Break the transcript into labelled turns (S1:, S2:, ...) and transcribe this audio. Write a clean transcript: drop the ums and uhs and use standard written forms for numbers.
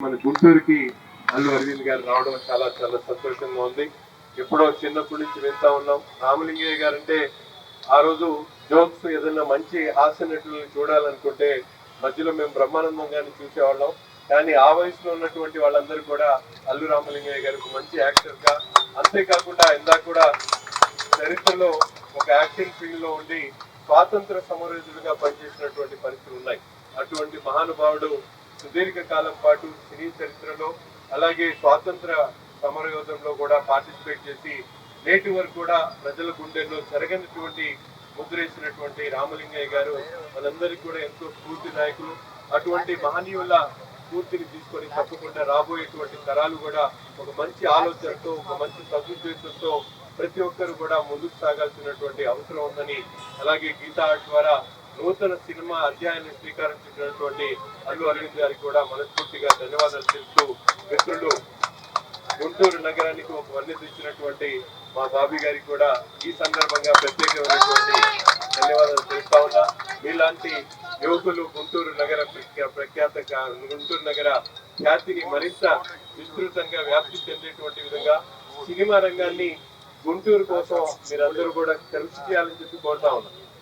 S1: మన గుంటూరుకి అల్లు అరవింద్ గారు రావడం చాలా చాలా సంతోషంగా ఉంది. ఎప్పుడో చిన్నప్పటి నుంచి వింటా ఉన్నాం. రామలింగయ్య గారు అంటే ఆ రోజు జోక్స్ ఏదైనా మంచి హాస్య నటులను చూడాలనుకుంటే మధ్యలో మేము బ్రహ్మానందం గారిని చూసేవాళ్ళం. కానీ ఆ వయసులో ఉన్నటువంటి వాళ్ళందరూ కూడా అల్లు రామలింగయ్య గారికి మంచి యాక్టర్ గా, అంతేకాకుండా ఇందాక కూడా చరిత్రలో ఒక యాక్టింగ్ ఫీల్డ్ లో ఉండి స్వాతంత్ర సమరయోధులుగా పనిచేసినటువంటి పరిస్థితులు ఉన్నాయి. అటువంటి మహానుభావుడు సుదీర్ఘ కాలం పాటు సినీ చరిత్రలో అలాగే స్వాతంత్ర సమరయోధంలో కూడా పార్టిసిపేట్ చేసి నేటి వరకు కూడా ప్రజల గుండెల్లో చెరగనటువంటి ముద్రేసినటువంటి రామలింగయ్య గారు మనందరికీ కూడా ఎంతో స్ఫూర్తి నాయకులు. అటువంటి మహనీయుల స్ఫూర్తిని తీసుకొని తప్పకుండా రాబోయేటువంటి తరాలు కూడా ఒక మంచి ఆలోచనతో, ఒక మంచి సదుద్దేశంతో ప్రతి ఒక్కరు కూడా ముందుకు సాగాల్సినటువంటి అవసరం ఉందని, అలాగే గీతా ఆర్ట్ ద్వారా నూతన సినిమా అధ్యాయాన్ని శ్రీకారం చుట్టినటువంటి అల్లు అరవింద్ గారికి కూడా మనస్ఫూర్తిగా ధన్యవాదాలు తెలుస్తూ, మిత్రులు గుంటూరు నగరానికి ఒక వన్నె తెచ్చినటువంటి మా బాబీ గారికి కూడా ఈ సందర్భంగా ప్రత్యేకమైనటువంటి ధన్యవాదాలు తెలుస్తా ఉన్నా. మీలాంటి యువకులు గుంటూరు నగర గుంటూరు నగర ఖ్యాతిని మరింత విస్తృతంగా వ్యాప్తి చెందేటువంటి విధంగా సినిమా రంగాన్ని గుంటూరు కోసం మీరందరూ కూడా కృషి చేయాలని చెప్పి కోరుతా ఉన్నాం.